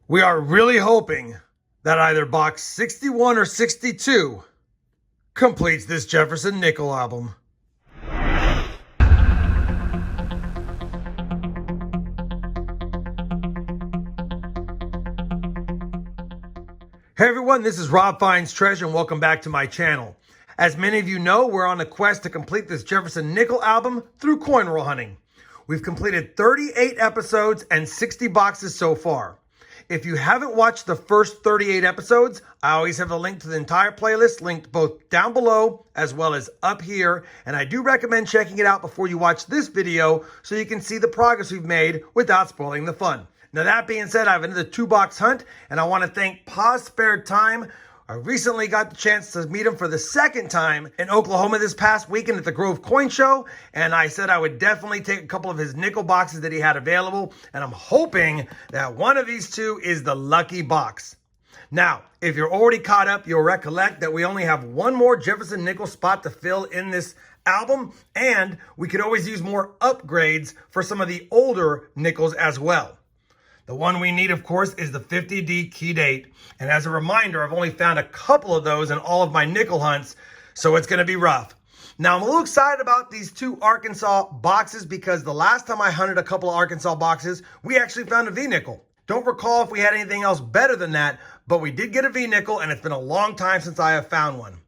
We are really hoping that either box 61 or 62 completes this Jefferson Nickels album. Hey everyone, this is RobFindsTreasure and welcome back to my channel. As many of you know, we're on a quest to complete this Jefferson Nickels album through coin roll hunting. We've completed 38 episodes and 60 boxes so far. If you haven't watched the first 38 episodes, I always have a link to the entire playlist linked both down below as well as up here. And I do recommend checking it out before you watch this video so you can see the progress we've made without spoiling the fun. Now that being said, I have another 2-box hunt and I want to thank Pause Spared Time. I recently got the chance to meet him for the second time in Oklahoma this past weekend at the Grove Coin Show. And I said I would definitely take a couple of his nickel boxes that he had available. And I'm hoping that one of these two is the lucky box. Now, if you're already caught up, you'll recollect that we only have one more Jefferson Nickels spot to fill in this album. And we could always use more upgrades for some of the older Nickels as well. The one we need, of course, is the 50D key date. And as a reminder, I've only found a couple of those in all of my nickel hunts, so it's going to be rough. Now, I'm a little excited about these 2 Arkansas boxes because the last time I hunted a couple of Arkansas boxes, we actually found a V-nickel. Don't recall if we had anything else better than that, but we did get a V-nickel, and it's been a long time since I have found one.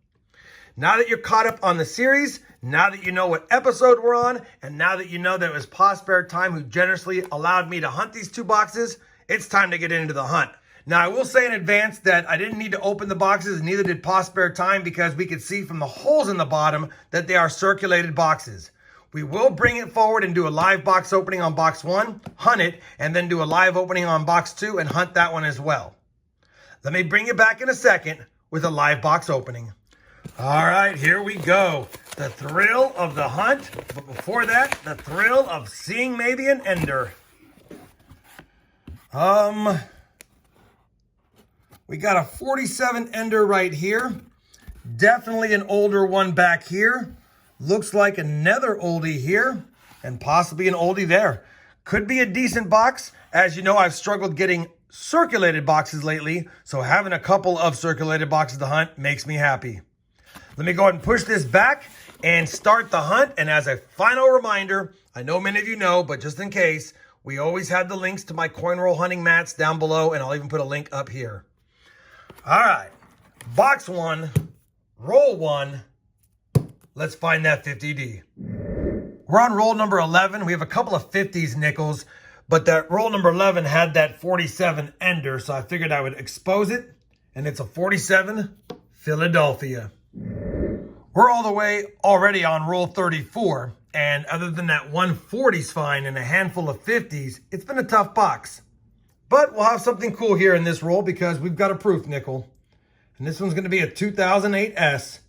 Now that you're caught up on the series, now that you know what episode we're on, and now that you know that it was Pause Spared Time who generously allowed me to hunt these 2 boxes, it's time to get into the hunt. Now, I will say in advance that I didn't need to open the boxes, neither did Pause Spared Time, because we could see from the holes in the bottom that they are circulated boxes. We will bring it forward and do a live box opening on box 1, hunt it, and then do a live opening on box 2 and hunt that one as well. Let me bring you back in a second with a live box opening. All right, here we go. The thrill of the hunt, but before that, the thrill of seeing maybe an ender. We got a 47 ender right here. Definitely an older one back here. Looks like another oldie here, and possibly an oldie there. Could be a decent box. As you know, I've struggled getting circulated boxes lately, so having a couple of circulated boxes to hunt makes me happy. Let me go ahead and push this back and start the hunt. And as a final reminder, I know many of you know, but just in case, we always have the links to my coin roll hunting mats down below, and I'll even put a link up here. All right, box 1, roll 1. Let's find that 50D. We're on roll number 11. We have a couple of 50s Nickels, but that roll number 11 had that 47 ender, so I figured I would expose it, and it's a 47 Philadelphia. We're all the way already on roll 34, and other than that 140's find and a handful of 50s, it's been a tough box. But we'll have something cool here in this roll because we've got a proof nickel. And this one's going to be a 2008S.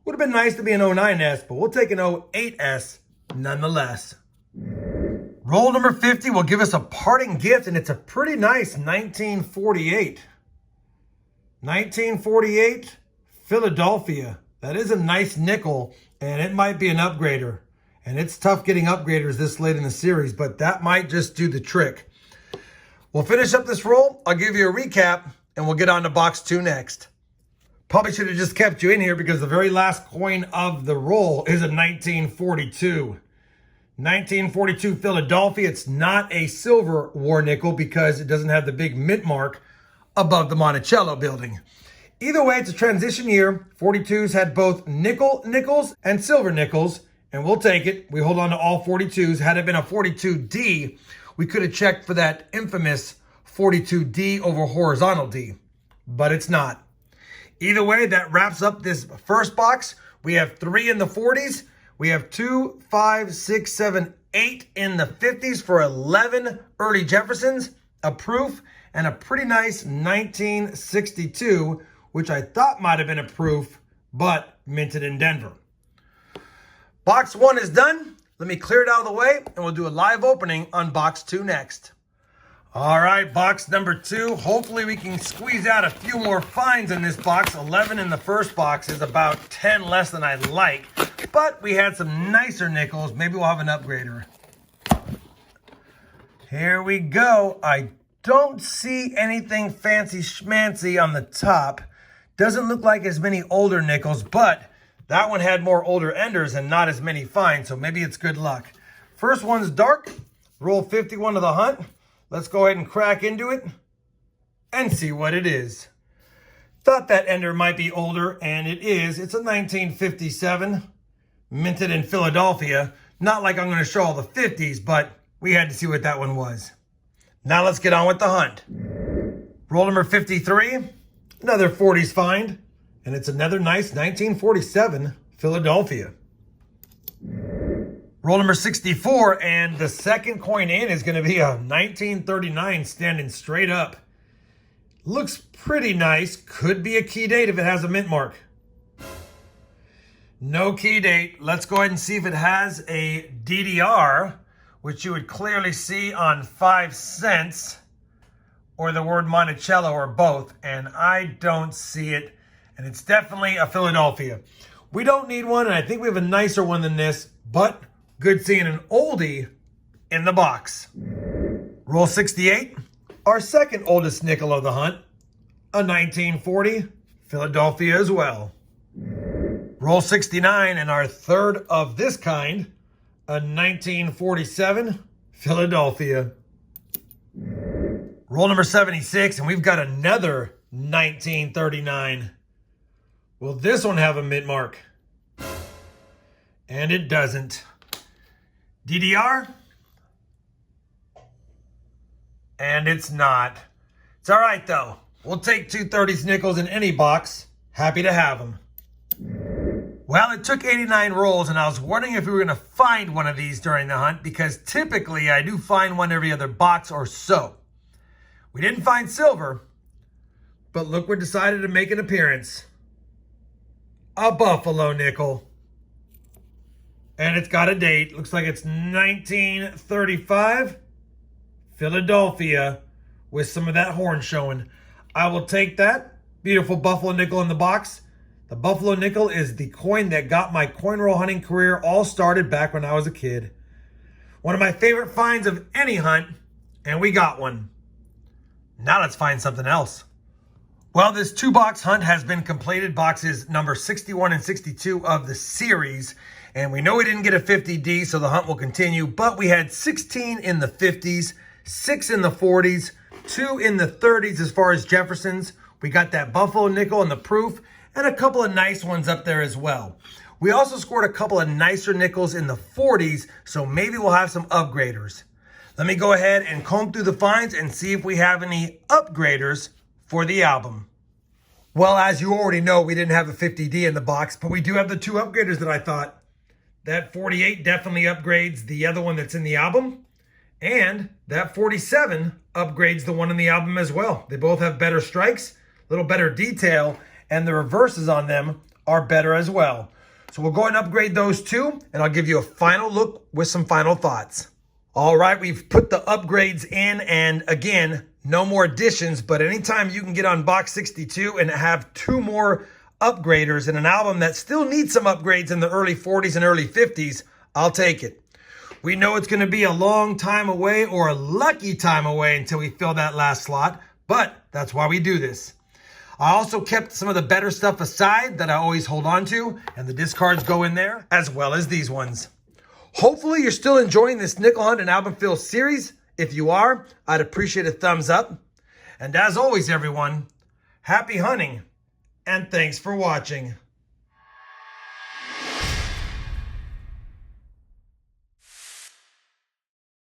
Would have been nice to be an 09S, but we'll take an 08S nonetheless. Roll number 50 will give us a parting gift, and it's a pretty nice 1948. 1948 Philadelphia. That is a nice nickel, and it might be an upgrader. And it's tough getting upgraders this late in the series, but that might just do the trick. We'll finish up this roll. I'll give you a recap, and we'll get on to box 2 next. Probably should have just kept you in here because the very last coin of the roll is a 1942. 1942 Philadelphia. It's not a silver war nickel because it doesn't have the big mint mark above the Monticello building. Either way, it's a transition year. 42s had both nickels and silver nickels, and we'll take it. We hold on to all 42s. Had it been a 42D, we could have checked for that infamous 42D over horizontal D, but it's not. Either way, that wraps up this first box. We have 3 in the 40s. We have 2, 5, 6, 7, 8 in the 50s for 11 early Jeffersons, a proof, and a pretty nice 1962, which I thought might have been a proof, but minted in Denver. Box 1 is done. Let me clear it out of the way, and we'll do a live opening on box 2 next. All right, box number 2. Hopefully we can squeeze out a few more finds in this box. 11 in the first box is about 10 less than I'd like, but we had some nicer nickels. Maybe we'll have an upgrader. Here we go. I Don't see anything fancy schmancy on the top. Doesn't look like as many older nickels, but that one had more older enders and not as many fine, so maybe it's good luck. First one's dark. Roll 51 of the hunt. Let's go ahead and crack into it and see what it is. Thought that ender might be older, and it is. It's a 1957, minted in Philadelphia. Not like I'm going to show all the 50s, but we had to see what that one was. Now let's get on with the hunt. Roll number 53, another 40s find, and it's another nice 1947 Philadelphia. Roll number 64, and the second coin in is going to be a 1939 standing straight up. Looks pretty nice. Could be a key date if it has a mint mark. No key date. Let's go ahead and see if it has a DDR, which you would clearly see on 5 cents, or the word Monticello, or both, and I don't see it, and it's definitely a Philadelphia. We don't need one, and I think we have a nicer one than this, but good seeing an oldie in the box. Roll 68, our second oldest nickel of the hunt, a 1940 Philadelphia as well. Roll 69, and our third of this kind, a 1947 Philadelphia. Roll number 76, and we've got another 1939. Will this one have a mint mark? And it doesn't. DDR? And it's not. It's all right, though. We'll take 2 30s nickels in any box. Happy to have them. Well, it took 89 rolls, and I was wondering if we were going to find one of these during the hunt, because typically I do find one every other box or so. We didn't find silver, but look what decided to make an appearance. A Buffalo nickel. And it's got a date. Looks like it's 1935 Philadelphia with some of that horn showing. I will take that. Beautiful Buffalo nickel in the box. The Buffalo nickel is the coin that got my coin roll hunting career all started back when I was a kid. One of my favorite finds of any hunt, and we got one. Now let's find something else. Well, this 2-box hunt has been completed, boxes number 61 and 62 of the series. And we know we didn't get a 50D, so the hunt will continue. But we had 16 in the 50s, 6 in the 40s, 2 in the 30s as far as Jeffersons. We got that Buffalo nickel and the proof, and a couple of nice ones up there as well. We also scored a couple of nicer nickels in the 40s, so maybe we'll have some upgraders. Let me go ahead and comb through the finds and see if we have any upgraders for the album. Well, as you already know, we didn't have a 50D in the box, but we do have the 2 upgraders that I thought. That 48 definitely upgrades the other one that's in the album, and that 47 upgrades the one in the album as well. They both have better strikes, a little better detail, and the reverses on them are better as well. So we'll go ahead and upgrade those 2, and I'll give you a final look with some final thoughts. All right, we've put the upgrades in, and again, no more additions, but anytime you can get on box 62 and have 2 more upgraders in an album that still needs some upgrades in the early 40s and early 50s, I'll take it. We know it's going to be a long time away, or a lucky time away, until we fill that last slot, but that's why we do this. I also kept some of the better stuff aside that I always hold on to, and the discards go in there, as well as these ones. Hopefully you're still enjoying this nickel hunt and album fill series. If you are, I'd appreciate a thumbs up. And as always, everyone, happy hunting, and thanks for watching.